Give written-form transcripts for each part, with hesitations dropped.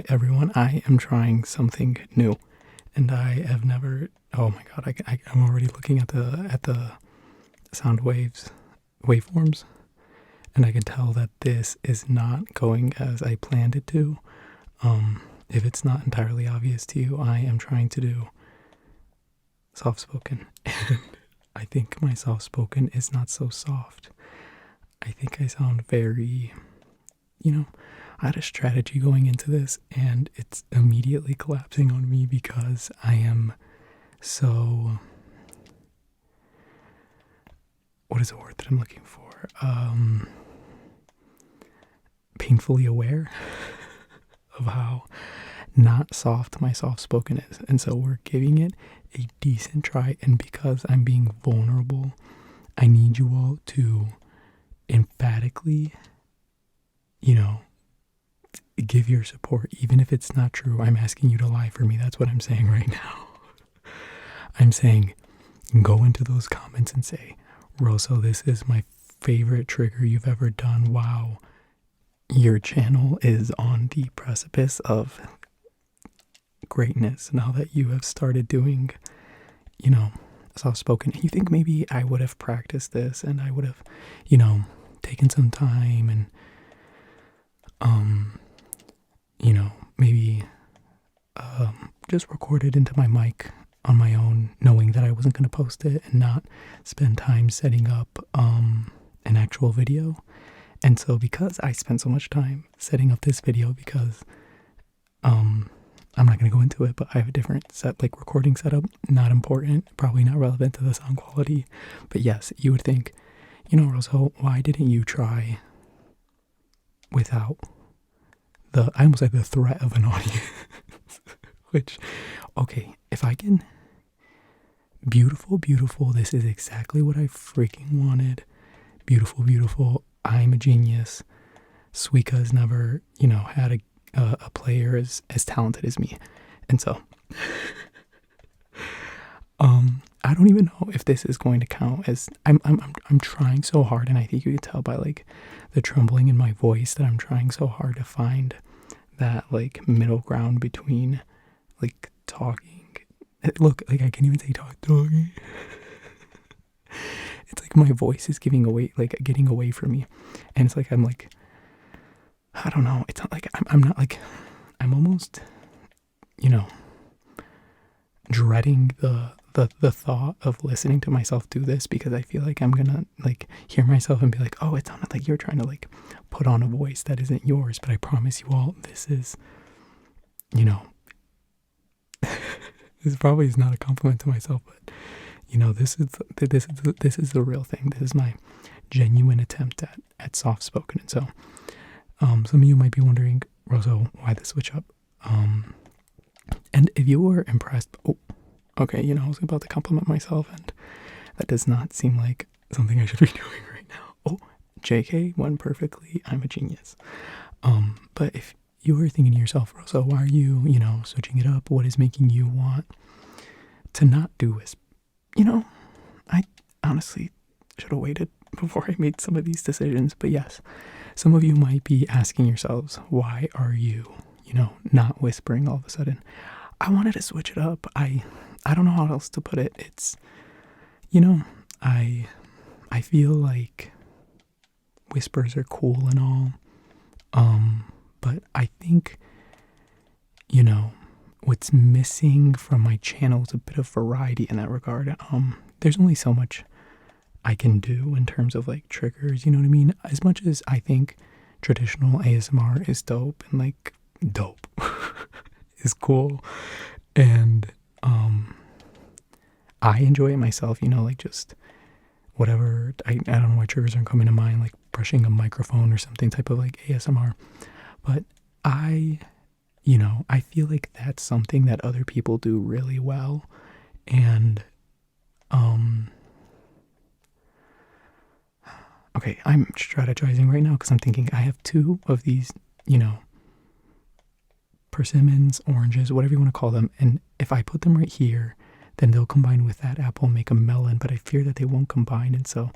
FYI, everyone, I am trying something new, and I have never. Oh my god, I'm already looking at the sound waveforms, and I can tell that this is not going as I planned it to. If it's not entirely obvious to you, I am trying to do soft spoken, and I think my soft spoken is not so soft. I think I sound very, I had a strategy going into this, and it's immediately collapsing on me because I am so. What is the word that I'm looking for? Painfully aware of how not soft my soft spoken is. And so we're giving it a decent try. And because I'm being vulnerable, I need you all to emphatically, give your support. Even if it's not true, I'm asking you to lie for me. That's what I'm saying right now. I'm saying go into those comments and say, Rosso, this is my favorite trigger you've ever done. Wow. Your channel is on the precipice of greatness now that you have started doing, soft spoken. And you think maybe I would have practiced this and I would have, taken some time and, maybe just recorded into my mic on my own, knowing that I wasn't going to post it and not spend time setting up an actual video. And so because I spent so much time setting up this video, because I'm not going to go into it, but I have a different recording setup, not important, probably not relevant to the sound quality. But yes, you would think, Rosso, why didn't you try without I almost had the threat of an audience. Which, okay, if I can, beautiful, this is exactly what I freaking wanted. Beautiful, I'm a genius. Suika has never, had a player as talented as me. And so, I don't even know if this is going to count as, I'm trying so hard, and I think you can tell by, the trembling in my voice that I'm trying so hard to find that, middle ground between, talking. Look, I can't even say talking. It's like my voice is getting away from me. And it's like, I don't know. It's not like, I'm not I'm almost, dreading the thought of listening to myself do this, because I feel like I'm gonna hear myself and be like, oh, it sounded like you're trying to put on a voice that isn't yours. But I promise you all, this is, this probably is not a compliment to myself, but this is the real thing. This is my genuine attempt at soft spoken. And so some of you might be wondering, Rosso, why the switch up? And if you were impressed, okay, I was about to compliment myself, and that does not seem like something I should be doing right now. Oh, JK, went perfectly. I'm a genius. But if you were thinking to yourself, Rosso, why are you, switching it up? What is making you want to not do whisper? I honestly should have waited before I made some of these decisions. But yes, some of you might be asking yourselves, why are you, not whispering all of a sudden? I wanted to switch it up. I don't know how else to put it. It's, I feel like whispers are cool and all. But I think, what's missing from my channel is a bit of variety in that regard. There's only so much I can do in terms of triggers, you know what I mean? As much as I think traditional ASMR is dope and dope is cool, and I enjoy it myself, just whatever. I don't know why triggers aren't coming to mind, brushing a microphone or something type of ASMR. But I feel like that's something that other people do really well. And okay, I'm strategizing right now because I'm thinking I have two of these, persimmons, oranges, whatever you want to call them, and if I put them right here, then they'll combine with that apple and make a melon, but I fear that they won't combine, and so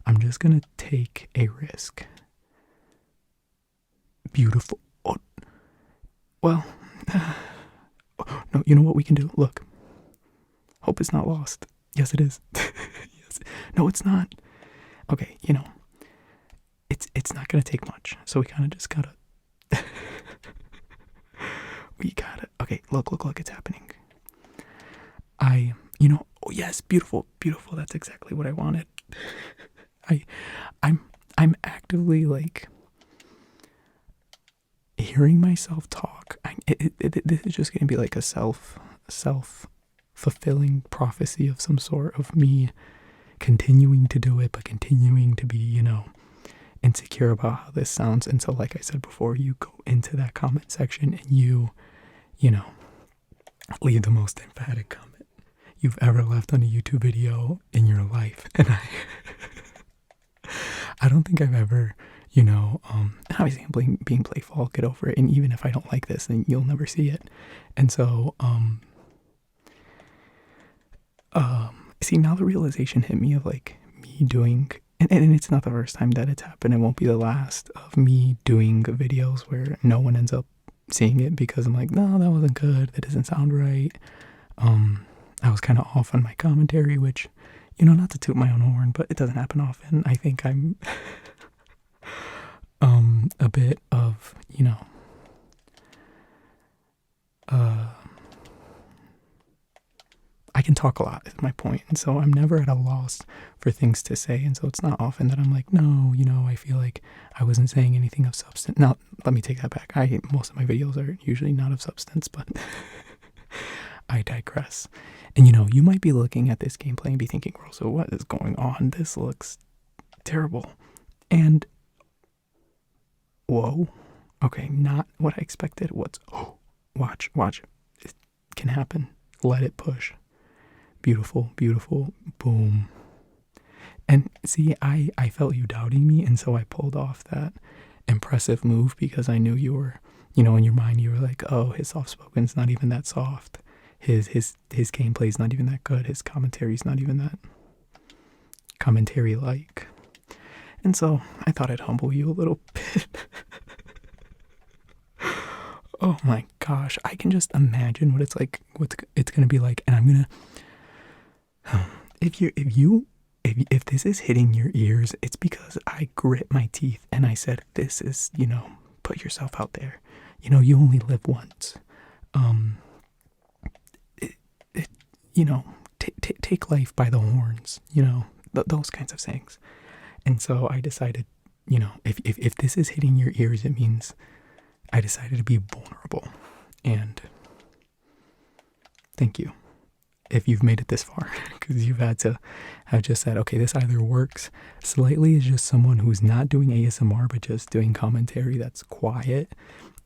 I'm just gonna take a risk. Beautiful. Well, no, you know what we can do? Look, hope is not lost. Yes, it is. Yes. No, it's not. Okay, it's not gonna take much. So we kind of just gotta. We gotta. Okay, look, it's happening. Oh yes, beautiful, beautiful. That's exactly what I wanted. I'm actively like hearing myself talk. This is just gonna be like a self fulfilling prophecy of some sort of me continuing to do it, but continuing to be, insecure about how this sounds. And so, like I said before, you go into that comment section and you leave the most emphatic comment you've ever left on a YouTube video in your life. And I don't think I've ever, obviously I'm being playful, I'll get over it. And even if I don't like this, then you'll never see it. And so, see, now the realization hit me of like me doing, and it's not the first time that it's happened. It won't be the last of me doing videos where no one ends up seeing it because I'm like, no, that wasn't good. That doesn't sound right. I was kind of off on my commentary, which, not to toot my own horn, but it doesn't happen often. I think I'm a bit of, I can talk a lot is my point. And so I'm never at a loss for things to say. And so it's not often that I'm like, no, I feel like I wasn't saying anything of substance. Now, let me take that back. Most of my videos are usually not of substance, but I digress. And you might be looking at this gameplay and be thinking, bro, so what is going on? This looks terrible. And whoa. Okay, not what I expected. Watch. It can happen. Let it push. Beautiful, beautiful. Boom. And see, I felt you doubting me, and so I pulled off that impressive move because I knew you were, in your mind, you were like, oh, his soft-spoken's not even that soft. His gameplay's not even that good. His commentary's not even that commentary-like. And so I thought I'd humble you a little bit. Oh my gosh, I can just imagine what it's like, what it's gonna be like, and I'm gonna. If this is hitting your ears, it's because I grit my teeth and I said, this is, put yourself out there. You only live once. Take life by the horns, those kinds of things. And so I decided, if this is hitting your ears, it means I decided to be vulnerable. And thank you if you've made it this far, because you've had to have just said, okay, this either works slightly as just someone who's not doing ASMR, but just doing commentary that's quiet.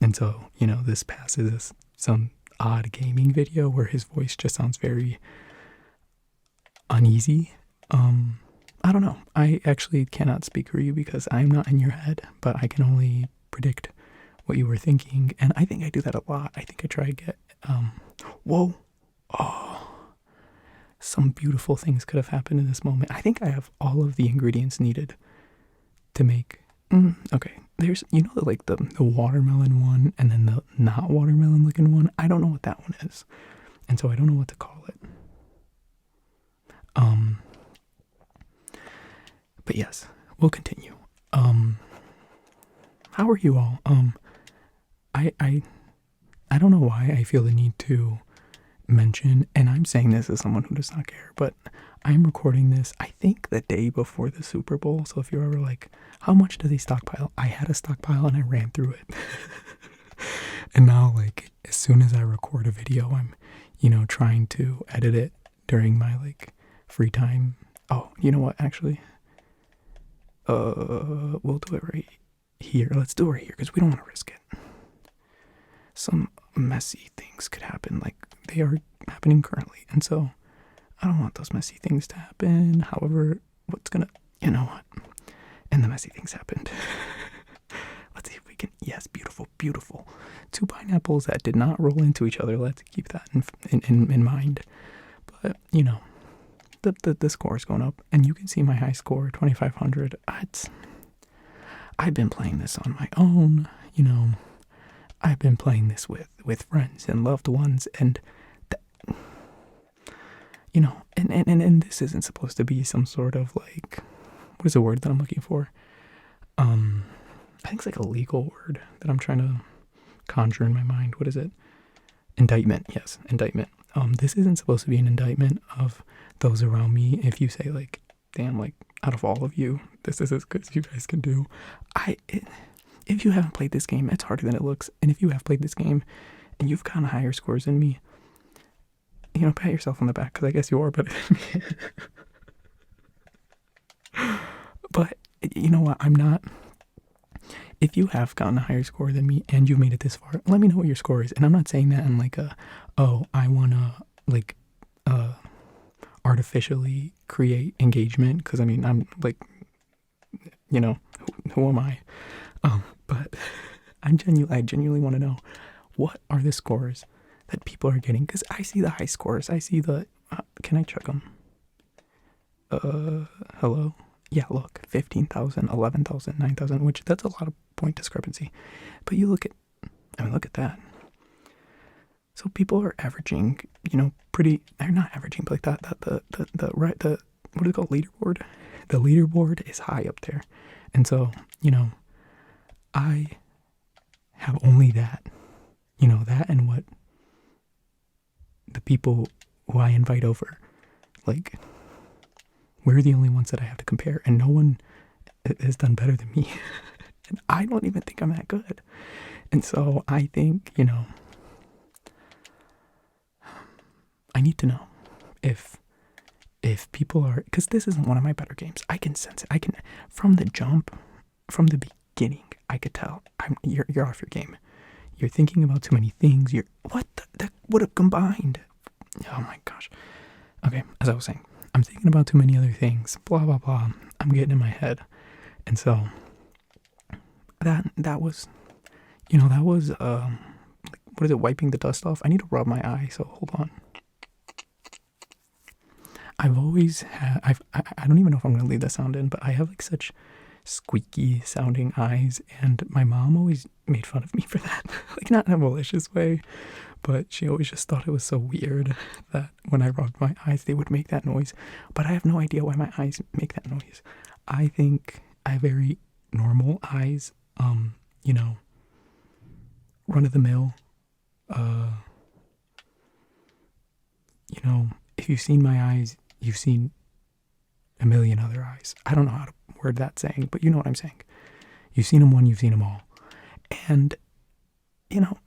And so, this passes as some odd gaming video where his voice just sounds very uneasy. I don't know. I actually cannot speak for you because I'm not in your head, but I can only predict what you were thinking. And I think I do that a lot. I think I try to get, whoa. Oh, some beautiful things could have happened in this moment. I think I have all of the ingredients needed to make, okay. There's, like the watermelon one and then the not watermelon looking one. I don't know what that one is. And so I don't know what to call it. But yes, we'll continue. How are you all? I don't know why I feel the need to mention, and I'm saying this as someone who does not care, but I'm recording this, I think, the day before the Super Bowl. So if you're ever like, how much does he stockpile? I had a stockpile and I ran through it. And now, like, as soon as I record a video, I'm, trying to edit it during my, like, free time. Oh, you know what, actually? We'll do it right here. Let's do it right here, because we don't want to risk it. Some messy things could happen, like they are happening currently, and so I don't want those messy things to happen. However, you know what? And the messy things happened. Let's see if we can, yes, beautiful, beautiful. 2 pineapples that did not roll into each other. Let's keep that in mind. But, the score is going up, and you can see my high score, 2,500. I've been playing this on my own, I've been playing this with friends and loved ones, and and this isn't supposed to be some sort of like, what is the word that I'm looking for? I think it's like a legal word that I'm trying to conjure in my mind. What is it? Indictment. Yes, indictment. This isn't supposed to be an indictment of those around me. If you say like, damn, like out of all of you, this is as good as you guys can do. If you haven't played this game, it's harder than it looks. And if you have played this game and you've gotten higher scores than me, pat yourself on the back, because I guess you are better than me. But you know what? I'm not. If you have gotten a higher score than me and you've made it this far, let me know what your score is. And I'm not saying that in like I want to like artificially create engagement, because I mean, I'm like, who am I? But I genuinely want to know, what are the scores that people are getting? Because I see the high scores. I see the, can I check them? Hello? Yeah, look, 15,000, 11,000, 9,000, which that's a lot of point discrepancy. But you look at that. So people are averaging, they're not averaging, but like what do they call leaderboard? The leaderboard is high up there. And so, I have only that, that and what the people who I invite over, like, we're the only ones that I have to compare, and no one has done better than me. And I don't even think I'm that good. And so I think, I need to know if people are, because this isn't one of my better games. I can sense it. I can, from the jump, from the beginning, I could tell you're off your game. You're thinking about too many things. That would have combined. Oh my gosh. Okay, as I was saying, I'm thinking about too many other things. Blah blah blah. I'm getting in my head, and so that was, what is it? Wiping the dust off. I need to rub my eye. So hold on. I've always had. I don't even know if I'm gonna leave that sound in, but I have like such squeaky sounding eyes, and my mom always made fun of me for that. Like, not in a malicious way, but she always just thought it was so weird that when I rubbed my eyes they would make that noise. But I have no idea why my eyes make that noise. I think I have very normal eyes, run of the mill. If you've seen my eyes, you've seen a million other eyes. I don't know how to word that saying, but you know what I'm saying. You've seen them one, you've seen them all. And,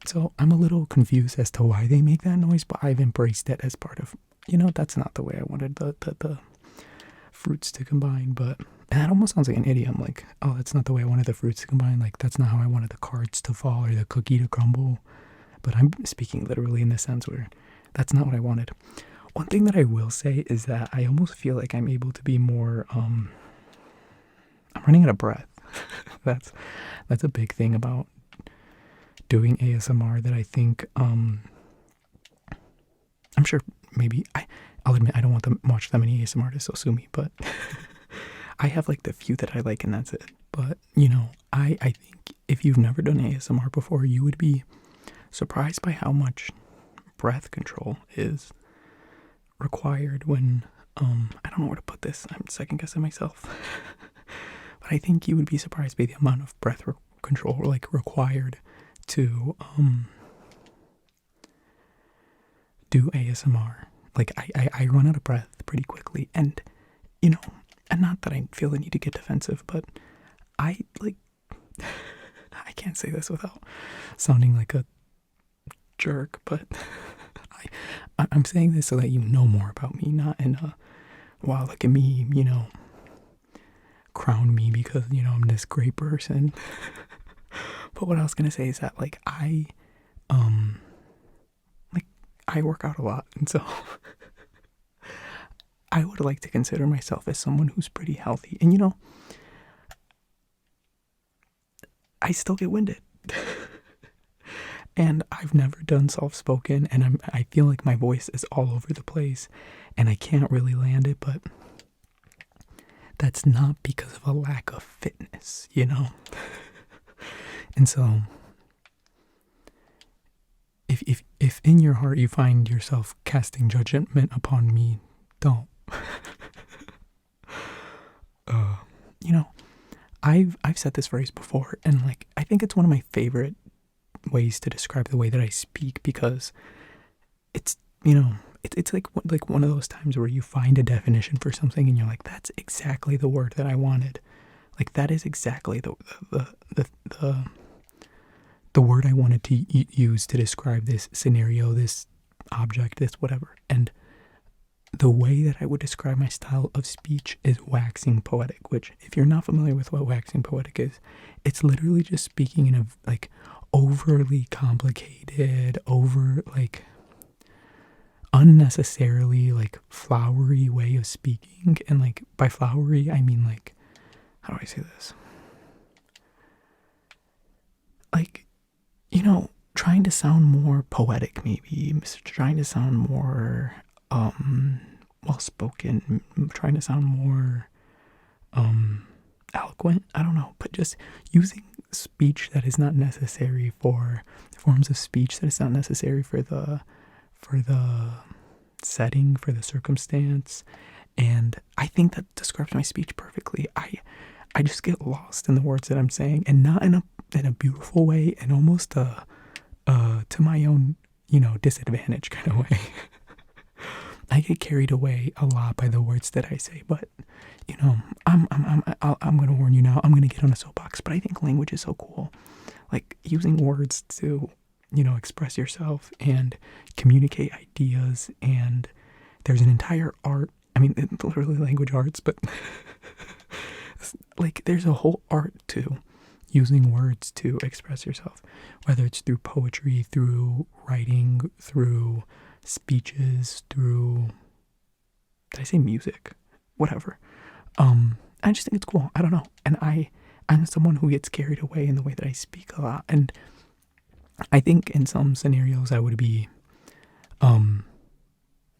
so I'm a little confused as to why they make that noise, but I've embraced it as part of, that's not the way I wanted the fruits to combine. But, and that almost sounds like an idiom, like, oh, that's not the way I wanted the fruits to combine. Like, that's not how I wanted the cards to fall or the cookie to crumble. But I'm speaking literally in the sense where that's not what I wanted. One thing that I will say is that I almost feel like I'm able to be more, I'm running out of breath. That's a big thing about doing ASMR that I think, I'm sure maybe, I'll admit I don't want to watch that many ASMR artists, so sue me, but I have like the few that I like and that's it. But, I think if you've never done ASMR before, you would be surprised by how much breath control is required when, I don't know where to put this. I'm second guessing myself. But I think you would be surprised by the amount of breath control required to do ASMR. Like, I run out of breath pretty quickly, and and not that I feel the need to get defensive, but I can't say this without sounding like a jerk, but I'm saying this so that you know more about me, not in a, wow, look at me, crown me because, I'm this great person. But what I was going to say is that, I work out a lot, and so I would like to consider myself as someone who's pretty healthy. And, I still get winded. And I've never done soft-spoken, and I feel like my voice is all over the place, and I can't really land it, but that's not because of a lack of fitness, And so if in your heart you find yourself casting judgment upon me, don't. uh, you know, I've said this phrase before, and like I think it's one of my favorite ways to describe the way that I speak, because it's, it's like one of those times where you find a definition for something and you're like, that's exactly the word that I wanted. Like that is exactly the word I wanted to use to describe this scenario, this object, this whatever. And the way that I would describe my style of speech is waxing poetic, which, if you're not familiar with what waxing poetic is, it's literally just speaking in a like overly complicated, like unnecessarily like flowery way of speaking. And like by flowery, I mean like, how do I say this? Like, trying to sound more poetic, maybe trying to sound more well spoken, trying to sound more eloquent. I don't know, but just using speech that is not necessary for forms of speech that is not necessary for the setting, for the circumstance. And I think that describes my speech perfectly. I just get lost in the words that I'm saying, and not in a beautiful way, and almost to my own, disadvantage kind of way. I get carried away a lot by the words that I say, but I'm gonna warn you now. I'm gonna get on a soapbox, but I think language is so cool. Like using words to, express yourself and communicate ideas, and there's an entire art. I mean, literally language arts, but like there's a whole art to using words to express yourself, whether it's through poetry, through writing, through speeches, through, did I say music? Whatever. I just think it's cool. I don't know. And I'm someone who gets carried away in the way that I speak a lot. And I think in some scenarios I would be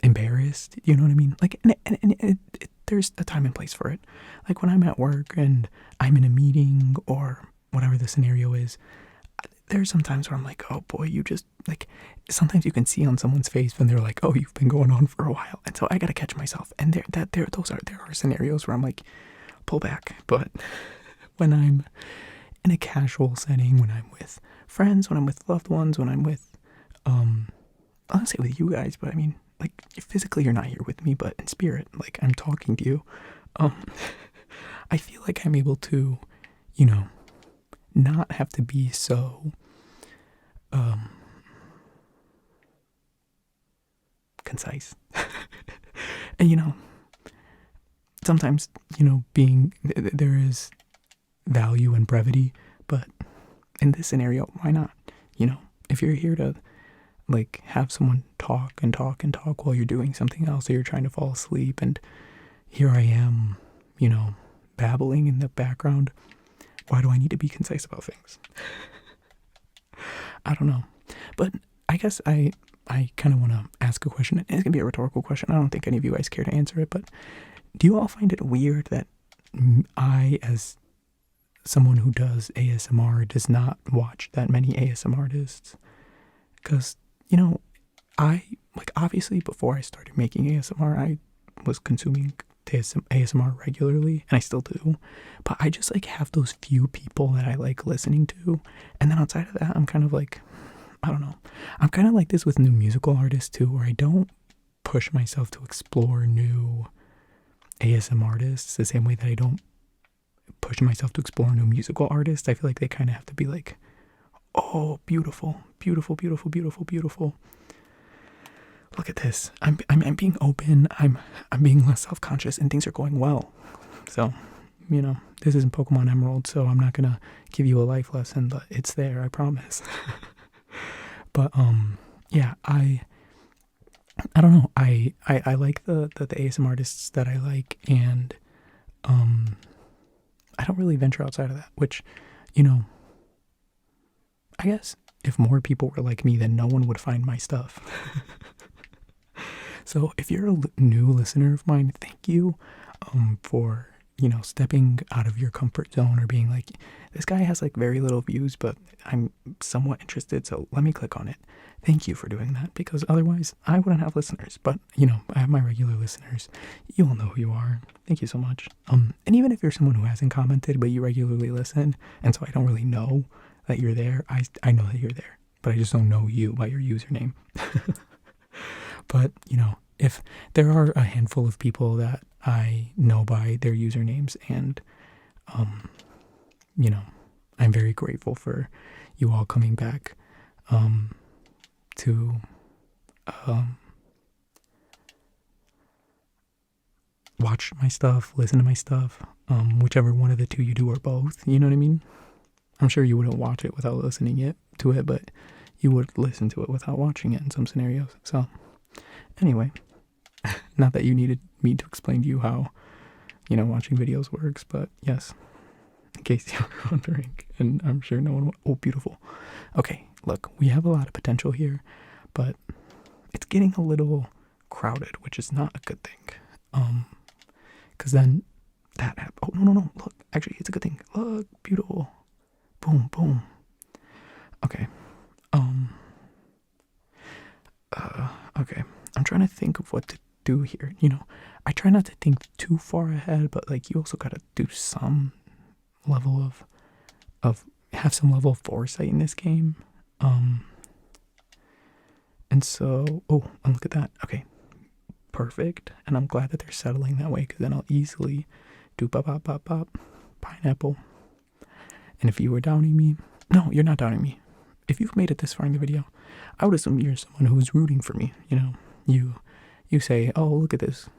embarrassed, you know what I mean? Like, and there's a time and place for it. Like when I'm at work and I'm in a meeting or whatever the scenario is, there's some times where I'm like, oh boy, you just, like, sometimes you can see on someone's face when they're like, oh, you've been going on for a while. And so I gotta catch myself. And there are scenarios where I'm like, pull back. But when I'm in a casual setting, when I'm with friends, when I'm with loved ones, when I'm with, I don't say with you guys, but I mean, like, physically you're not here with me, but in spirit, like, I'm talking to you. I feel like I'm able to, not have to be so concise. And sometimes being there is value in brevity, but in this scenario, why not? If you're here to like have someone talk and talk and talk while you're doing something else, or you're trying to fall asleep, and here I am, babbling in the background, why do I need to be concise about things? I don't know. But I guess I kind of want to ask a question. It's going to be a rhetorical question. I don't think any of you guys care to answer it, but do you all find it weird that I, as someone who does ASMR, does not watch that many ASMR artists? Because, I, like, obviously before I started making ASMR, I was consuming ASMR regularly, and I still do, but I just like have those few people that I like listening to, and then outside of that, I'm kind of like, I don't know, I'm kind of like this with new musical artists too, where I don't push myself to explore new ASMR artists the same way that I don't push myself to explore new musical artists. I feel like they kind of have to be like, oh, beautiful, beautiful, beautiful, beautiful, beautiful. Look at this. I'm being open. I'm being less self-conscious, and things are going well. So, this isn't Pokemon Emerald, so I'm not gonna give you a life lesson, but it's there, I promise. But yeah, I don't know. I like the ASMR artists that I like, and I don't really venture outside of that, which, I guess if more people were like me, then no one would find my stuff. So if you're a new listener of mine, thank you for, stepping out of your comfort zone or being like, this guy has like very little views, but I'm somewhat interested, so let me click on it. Thank you for doing that, because otherwise I wouldn't have listeners. But I have my regular listeners. You all know who you are. Thank you so much. And even if you're someone who hasn't commented but you regularly listen, and so I don't really know that you're there, I know that you're there, but I just don't know you by your username. But if there are a handful of people that I know by their usernames, and I'm very grateful for you all coming back to watch my stuff, listen to my stuff, whichever one of the two you do, or both, you know what I mean? I'm sure you wouldn't watch it without listening to it, but you would listen to it without watching it in some scenarios. So anyway, not that you needed me to explain to you how watching videos works, but yes, in case you were wondering, and I'm sure no one. Oh, beautiful. Okay, look, we have a lot of potential here, but it's getting a little crowded, which is not a good thing. Because then that oh, no, look, actually, it's a good thing. Look, beautiful. Boom, boom. Okay. Okay. I'm trying to think of what to do here. I try not to think too far ahead, but like, you also gotta do some level of have some level of foresight in this game. And so, look at that. Okay, perfect. And I'm glad that they're settling that way, because then I'll easily do bop, bop, bop, bop, pineapple. And if you were doubting me, no, you're not doubting me. If you've made it this far in the video, I would assume you're someone who's rooting for me. You say, oh, look at this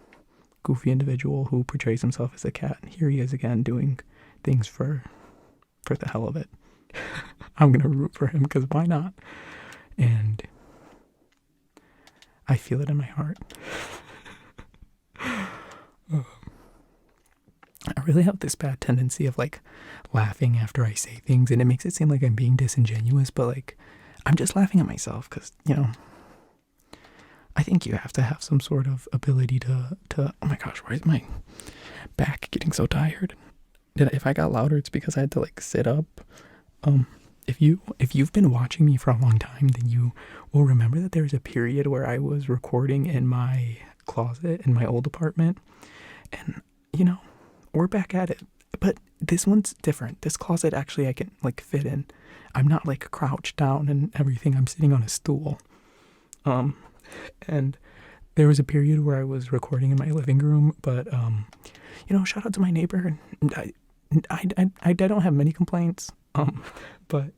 goofy individual who portrays himself as a cat. Here he is again doing things for the hell of it. I'm gonna root for him, because why not? And I feel it in my heart. I really have this bad tendency of like laughing after I say things, and it makes it seem like I'm being disingenuous, but like, I'm just laughing at myself, because I think you have to have some sort of ability to oh my gosh, why is my back getting so tired? If I got louder, it's because I had to like sit up. If you've been watching me for a long time, then you will remember that there was a period where I was recording in my closet in my old apartment, and we're back at it. But this one's different. This closet, actually, I can like fit in. I'm not like crouched down and everything. I'm sitting on a stool. And there was a period where I was recording in my living room, but shout out to my neighbor. I don't have many complaints. But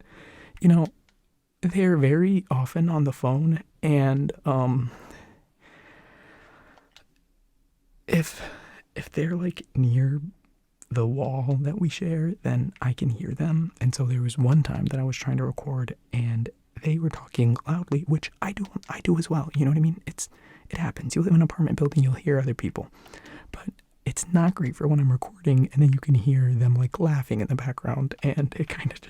they're very often on the phone, and if they're like near the wall that we share, then I can hear them. And so there was one time that I was trying to record, and they were talking loudly, which I do as well. You know what I mean? It happens. You live in an apartment building, you'll hear other people. But it's not great for when I'm recording and then you can hear them like laughing in the background, and it kind of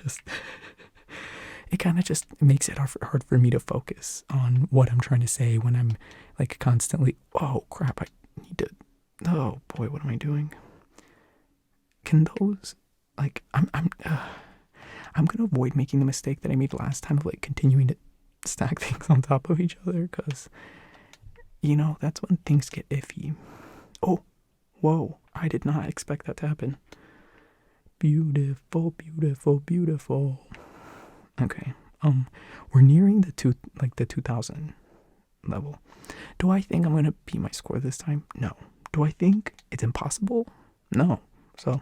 just makes it hard for me to focus on what I'm trying to say when I'm like constantly, oh crap, I need to, oh boy, what am I doing? Can those, like, I'm gonna avoid making the mistake that I made last time of like continuing to stack things on top of each other, because that's when things get iffy. Oh, whoa, I did not expect that to happen. Beautiful, beautiful, beautiful. Okay, we're nearing the 2000 level. Do I think I'm gonna beat my score this time? No. Do I think it's impossible? No. So,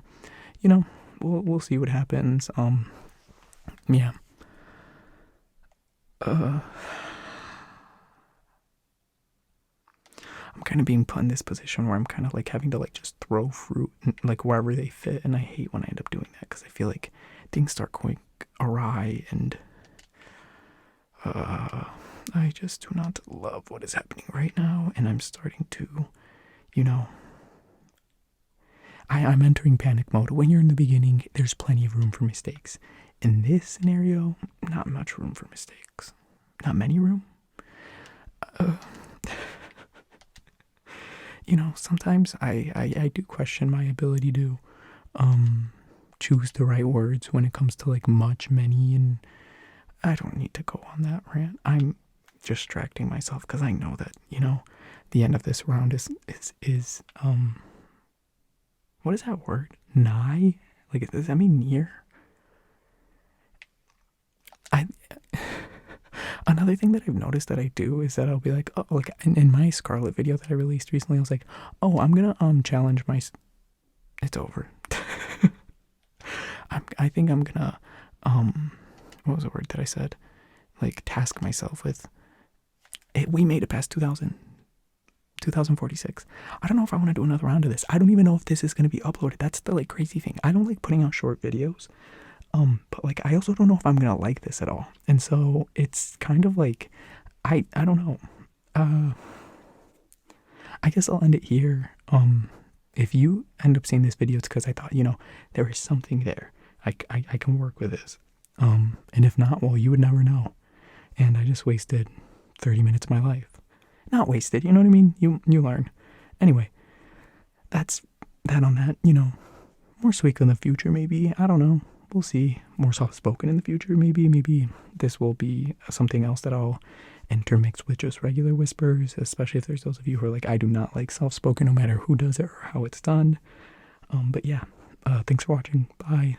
we'll see what happens. Yeah. I'm kind of being put in this position where I'm kind of like having to like just throw fruit like wherever they fit, and I hate when I end up doing that, because I feel like things start going awry, and I just do not love what is happening right now, and I'm starting to, I'm entering panic mode. When you're in the beginning, there's plenty of room for mistakes. In this scenario, not much room for mistakes. Not many room. sometimes I do question my ability to choose the right words when it comes to like much, many, and I don't need to go on that rant. I'm distracting myself because I know that, the end of this round is what is that word? Nigh? Like, does that mean near? I Another thing that I've noticed that I do is that I'll be like, oh, like in my Scarlet video that I released recently, I was like, oh, I'm gonna challenge my. It's over. I think I'm gonna what was the word that I said? Like task myself with. We made it past 2046. I don't know if I want to do another round of this. I don't even know if this is gonna be uploaded. That's the like crazy thing. I don't like putting out short videos. But like I also don't know if I'm gonna like this at all. And so it's kind of like I don't know. I guess I'll end it here. If you end up seeing this video, it's because I thought, there is something there. I can work with this. And if not, well, you would never know. And I just wasted 30 minutes of my life. Not wasted, you know what I mean? You learn. Anyway, that's that on that, more Suika in the future, maybe. I don't know. We'll see. More soft-spoken in the future, maybe. Maybe this will be something else that I'll intermix with just regular whispers, especially if there's those of you who are like, I do not like soft-spoken no matter who does it or how it's done. But yeah, thanks for watching. Bye.